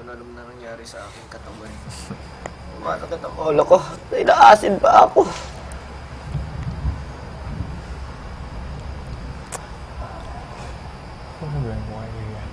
alam na nangyari sa aking katawan. Masakit ang ulo ko. Inaasin pa ako. Ano ba yung mukha niya?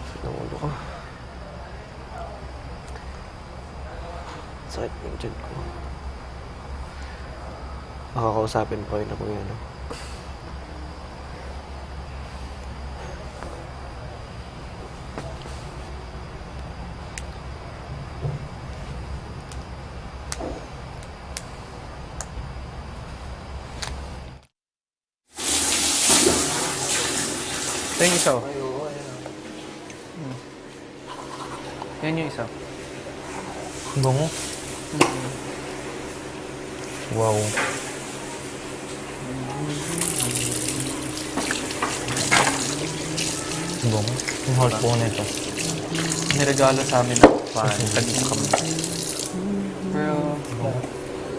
Sakit ang ulo ko. Sakit ng tiyan ko. Makakausapin pa rin ako yun, no? Ito yung isa. Yan yung isa. Bango? Wow. Bango. Ang heart po nito. Niregalo sa amin ng parang tag-isa kami. Pero,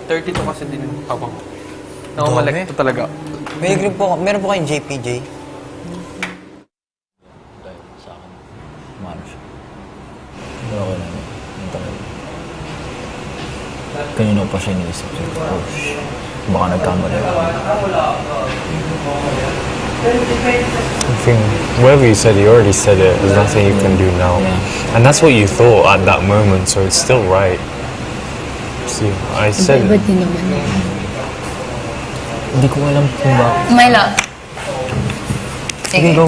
32 kasi din yung habang. Nakamalek ito talaga. Meron po kayong JPJ? Dahil sa akin, umano siya. Pero ako na yung talaga. Kanina pa siya iniisip siya. Oh, shit. Baka nagkamali ako. I think whatever you said, you already said it. There's nothing you can do now. Yeah. And that's what you thought at that moment, so it's still right. See, I said Iba din naman eh. Hindi ko alam kung bakit. My love. Sige, go.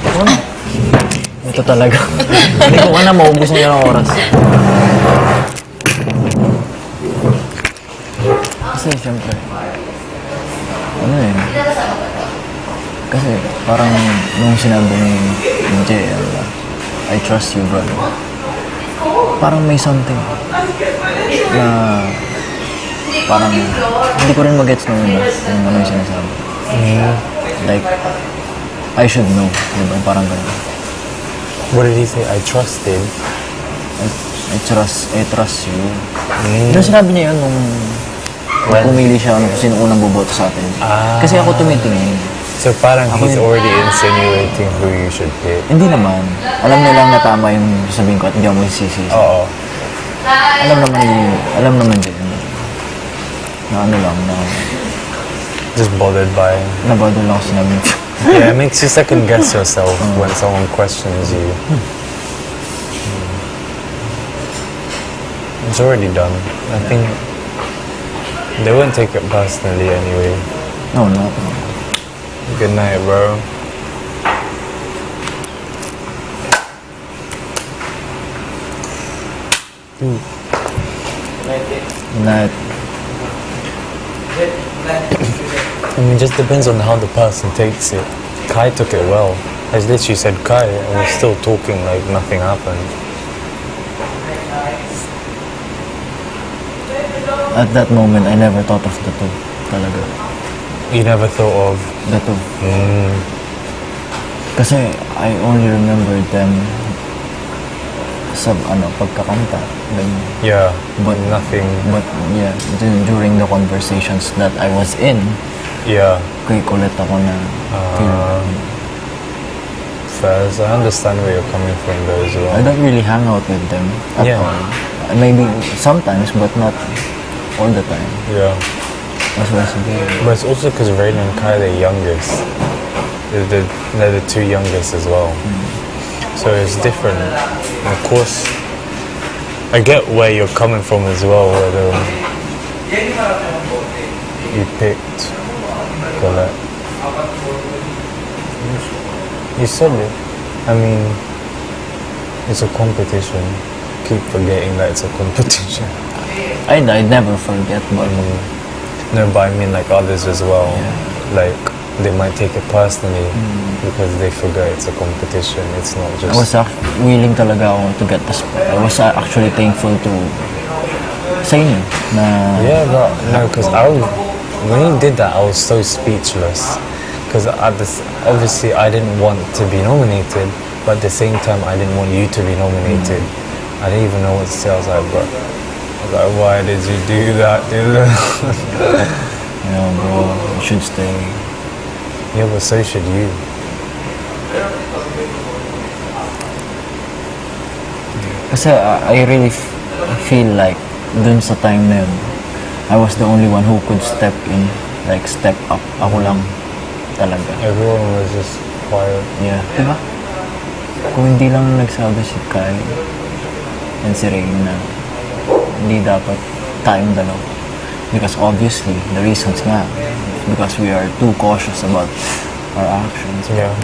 Ako na. Ito talaga. Hindi ko na maubos niya ng oras. Kasi siyempre, ano eh. Kasi parang nung sinabi ni Jay, I trust you, brother. Parang may something na parang hindi ko rin mag-gets nung una yung ano yung sinasabi. Like, I should know. Diba? Parang gano'n. what did he say? I trusted. I trust you. Pero sinabi niya yun nung pumili siya kung sino unang boboto sa atin. Kasi ako tumitingin. So parang he's already insinuating who you should pick. Hindi naman. Alam niya lang na tama yung sabihin ko at hindi ako magsisisi. Oo. Alam naman din. Na ano lang, na Just bothered by. nabado lang ako sinabi niya. Yeah, it makes you second guess yourself when someone questions you. It's already done. I think they won't take it personally anyway. No, not. Good night, bro. Not. I mean, it just depends on how the person takes it. Kai took it well. I literally said Kai, and we're still talking like nothing happened. At that moment, I never thought of the two. Talaga. You never thought of. The two. Kasi I only remembered them sa pagkakanta. Ganyan. Yeah, But nothing. But yeah, during the conversations that I was in, Yeah. kay kulit ako na feel. Fairs. I understand where you're coming from though as well. I don't really hang out with them at Yeah. all. Maybe sometimes, but not all the time. Yeah. That's why I said, But it's also because Rain and Kai, they're youngest. They're the two youngest as well. So it's different. And of course, I get where you're coming from as well, whether you picked Colette. You said it. I mean, it's a competition. Keep forgetting that it's a competition. I'd never forget, but No, but I mean like others as well. Like they might take it personally because they forget it's a competition. It's not I just. was willing talaga ako to get the spot. I was actually thankful to sa inyo na Yeah, but no, because when you did that, I was so speechless. Because obviously I didn't want to be nominated, but at the same time I didn't want you to be nominated. I didn't even know what to say. I was like, bro, why did you do that, dude? you know, bro, you should stay. Yeah, but so should you. Kasi I really feel like dun sa time na yun, I was the only one who could step in, like step up. Ako lang talaga. Everyone was just quiet. Yeah. Diba? Kung hindi lang nagsabi si Kai and si Rain na hindi dapat tayong dalawa. Because obviously, the reasons nga, because we are too cautious about our actions. Yeah.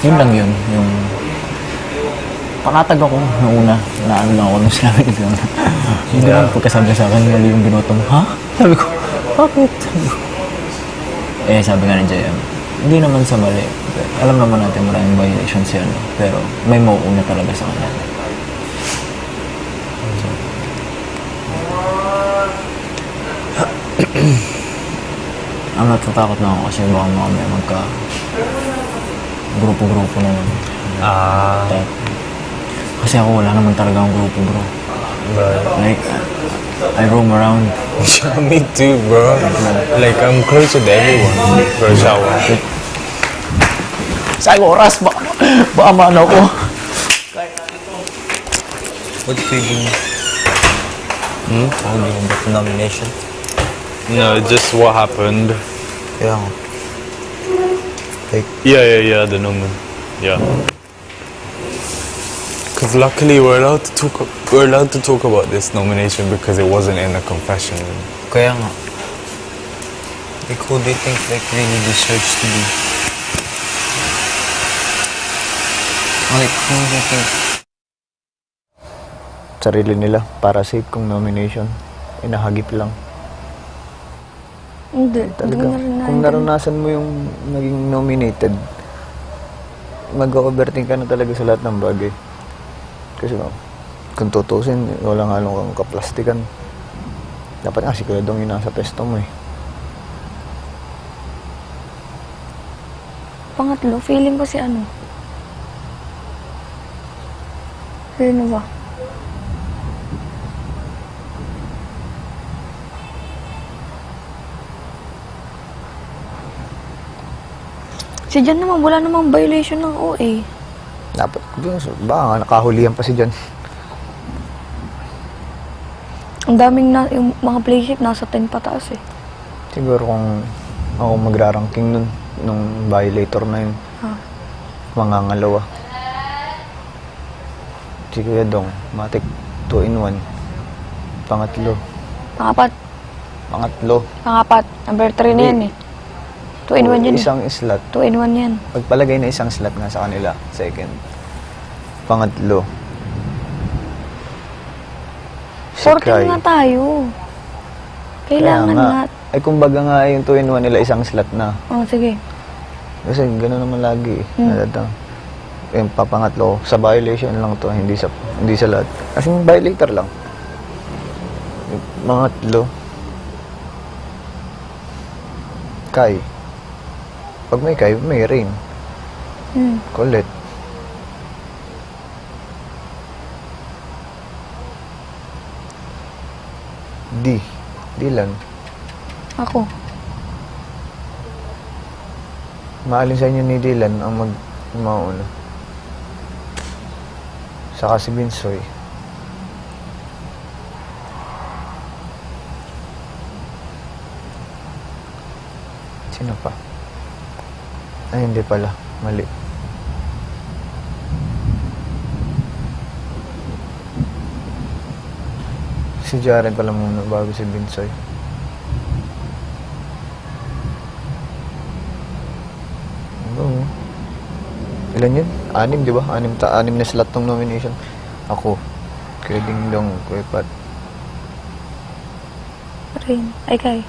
Yun lang yun, yung panatag ako nung una, naano lang ako nung sinabi ko yun. Hindi naman pagkasabi sa akin, mali yung binuto mo. Ha? Sabi ko, bakit? Sabi ko. Eh, sabi nga ni JM, hindi naman sa mali. Alam naman natin maraming violations yan, pero may mauuna talaga sa kanya. Ang natatakot na ako kasi baka mamaya magka grupo-grupo na naman. Kasi ako wala naman talaga ang grupo, bro. Right. Like, I roam around. Yeah, me too, bro. Like, I'm closer to everyone. Bro, shower. Sa oras, baka maano ko. What do you think? Holding about the nomination? No, just what happened. Yeah. Yeah, the nomin. Yeah. Because luckily we're allowed to talk about this nomination because it wasn't in a confession. Kaya nga. Like, who do you think like really deserves to be? Like, who do you think? Sarili nila para safe kong nomination. Inahagip lang. Hindi. Talaga. Kung naranasan mo yung naging nominated, mag-overthink ka na talaga sa lahat ng bagay. Kasi kung tutusin, walang halong kang kaplastikan. Dapat nga siguradong yun nasa pesto mo eh. Pangatlo, feeling ko si ano. Sino ba? Si Jan naman, wala namang violation ng OA. Dapat, baka nga nakahulihan pa si Jan. Ang daming yung mga playship nasa 10 pataas eh. Siguro kung ako magra-ranking nun, nung violator na yun, mangangalawa. Si Kuya Dong, matik 2-in-1. Pangatlo. Pangatlo. Pangapat. Number 3 na yan eh. 2-in-1 yan eh. Isang slot. 2-in-1 yan. Pagpalagay na isang slot nga sa kanila, second. Pangatlo. Si 14 Kai. nga tayo. Kailangan Kaya nga. Ay, kumbaga nga yung 2-in-1 nila, isang slot na. Oh, sige. Kasi gano'n naman lagi eh. Yung papangatlo, sa violation lang to, hindi sa lahat. Kasi violator lang. Yung pangatlo, Kai. Pag may Kai, may Rain. Colette. Dylan. Ako. Maalin sa inyo ni Dylan ang mauna. Saka si Binsoy. Sino pa? Ay, hindi pala. Mali. Si Jaren pala muna bago si Binsoy. Ano? Ilan yun? 6, di ba? 6 na slot ng nomination. Ako. Kuya Ding Dong, Kuya Pat, Rain. Ay, Kai.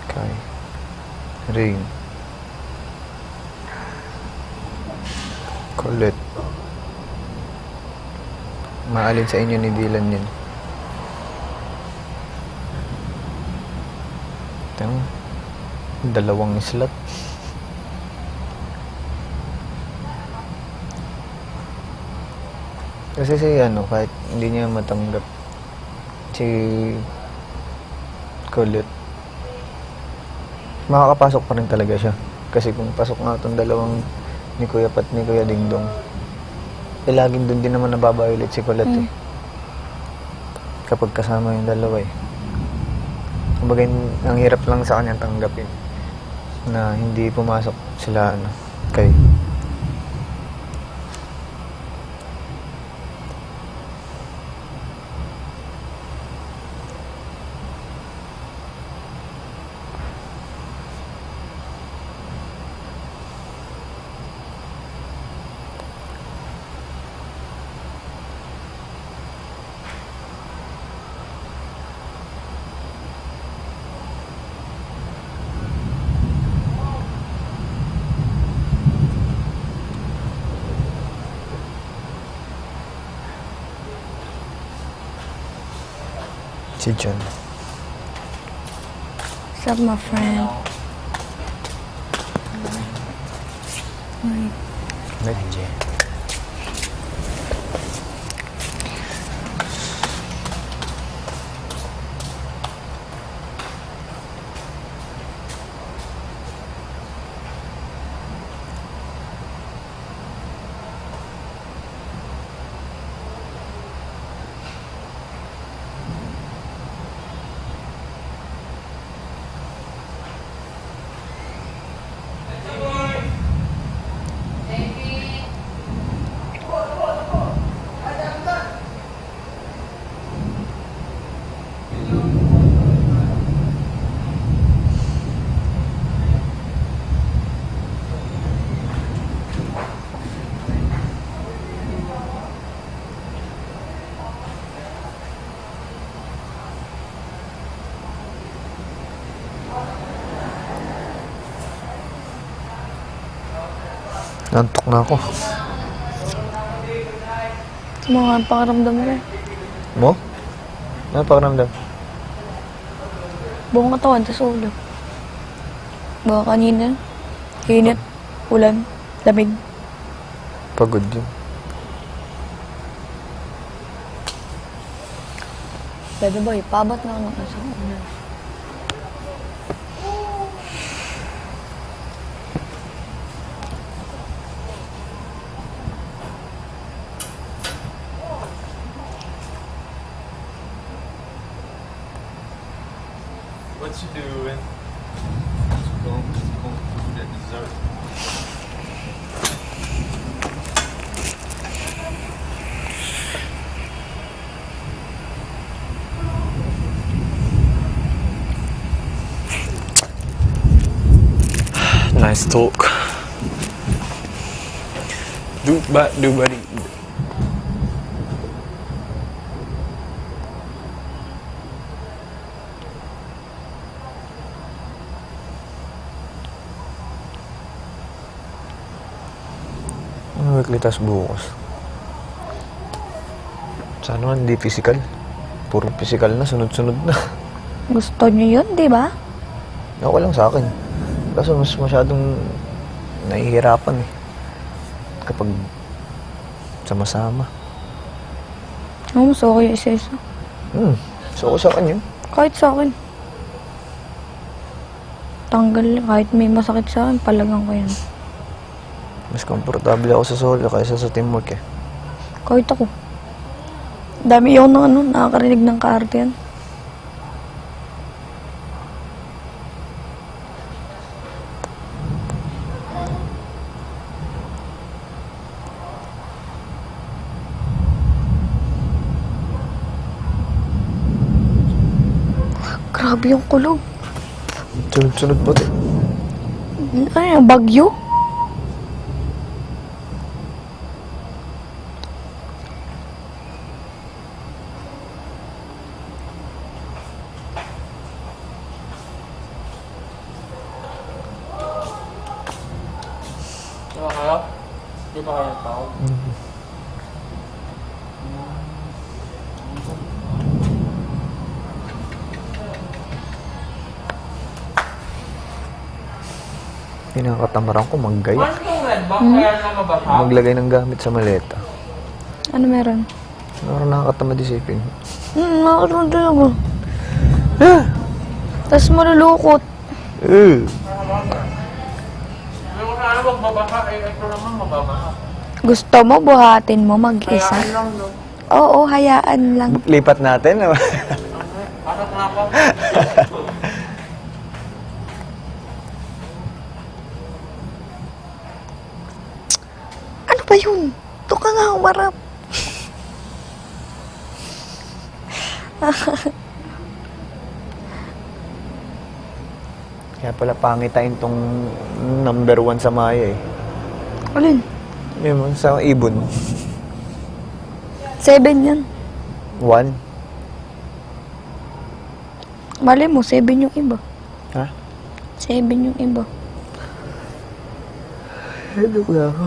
Kai, Rain, Colette. Maalin sa inyo ni Dylan yun. Tama. 2 slot. Kasi si kahit hindi niya matanggap si Colette, makakapasok pa rin talaga siya. Kasi kung pasok nga itong 2 ni Kuya Pat, ni Kuya Dingdong. Eh, laging doon din naman nababayulit si Kulat eh. Kapag kasama yung dalawa eh. Kumbaga, ang hirap lang sa kanya tanggapin na hindi pumasok sila, kay... Si John. What's up, my friend? Medyo. Nantok na ako. Mga pakiramdam ko. Mo? Ano pakiramdam? Buong katawan, tas ulo. Baka kanina. Init, ulan, lamig. Pagod yun. Pwede ba, ipabat na ako ng isang ulan. What you doing? Going to get dessert. Nice talk. Do buddy. Ano weekly task bukas? Sana nga hindi physical. Puro physical na, sunod-sunod na. Gusto niyo yun, di ba? Okay lang sa akin. Kaso mas masyadong nahihirapan eh. Kapag sama-sama. Oo, mas okay yung isa-isa. So, sa akin yun. Kahit sa akin. Tanggal, kahit may masakit sa akin, palagang ko yan. Mas komportable ako sa solo kaysa sa teamwork eh. Kahit ako. Dami yun ng nakakarinig ng kaarte yan. Grabe yung kulog. Sunod-sunod po eh. Ay, bagyo? Kaya? Di ba kaya tao? Pinakatamaran ko maggaya. Ano red ba? Kaya na mabasa? Maglagay ng gamit sa maleta. Ano meron? Parang nakakatamad isipin. Nakakaroon talaga. Tapos malulukot. Eh! Yung sa sana magbabaha eh. Ito naman mababaha. Gusto mo buhatin mo mag-isa? Lang, no? Oo, hayaan lang. Lipat natin. Para nga ako. Ano ba yun? Ito ka nga umarap. Kaya pala pangitain tong number 1 sa Maya eh. Alin? Yun, sa ibon. 7 yan. 1. Mali mo, 7 yung iba. Ha? 7 yung iba. Ano ba ako?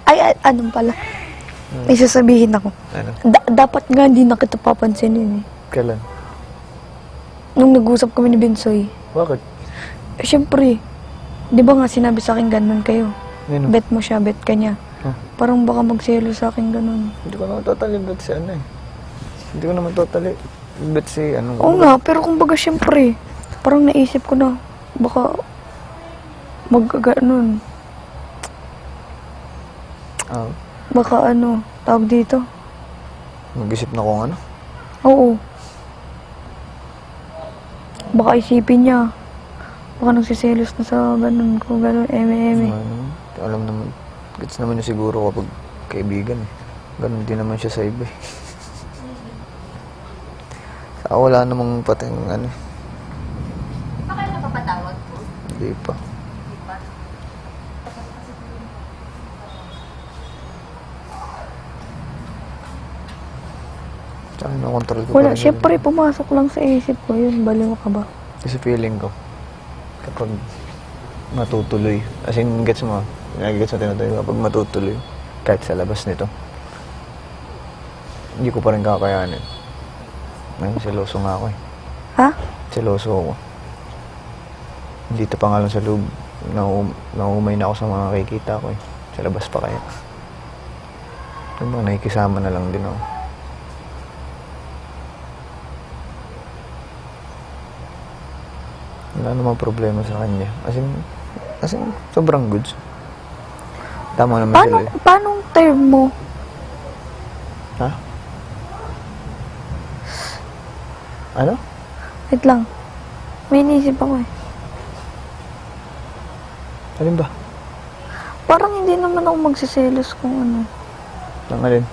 Ay, anong pala? May sasabihin ako. Ano? Dapat nga hindi na kita papansinin eh. Kailan? Nung nag-usap kami ni Bensoy. Bakit? Eh, syempre, di ba nga sinabi sa akin ganun kayo? Ano? Bet mo siya, bet ka niya. Huh? Parang baka magselo sa akin ganun. Hindi ko naman totally bet si ano eh. Hindi ko naman totally bet si ano. Oo nga, pero kumbaga syempre, parang naisip ko na, baka mag-ganon. Ah, Baka ano, tawag dito. mag-isip na kung ano. Oo. Baka isipin niya. Baka nagsiselos na sa ganun ko, ganun, eme-eme. Ano, alam naman, gets naman niya siguro kapag kaibigan eh. Ganun din naman siya sa iba eh. Saka wala namang pating ano. Pa kayo napapatawag po? Hindi pa. Di ba? Tsaka nakontrol ko Wala, pa rin syempre pumasok lang sa isip ko yun. Baliw ka ba? Kasi feeling ko, kapag matutuloy, as in, gets mo, nagigets mo tinatawag, kapag matutuloy, kahit sa labas nito, hindi ko pa rin kakayanin. Ngayon, seloso nga ako eh. Ha? Seloso ako. Dito pa nga lang sa loob, naumay na ako sa mga kikita ko eh. Sa labas pa kaya. Yung mga nakikisama na lang din ako. Wala namang problema sa kanya. As in, sobrang goods. Tama naman sila eh. Paano term mo? Ha? Ano? Wait lang. May iniisip ako eh. Alin ba? Parang hindi naman ako magsiselos kung ano. Nang alin?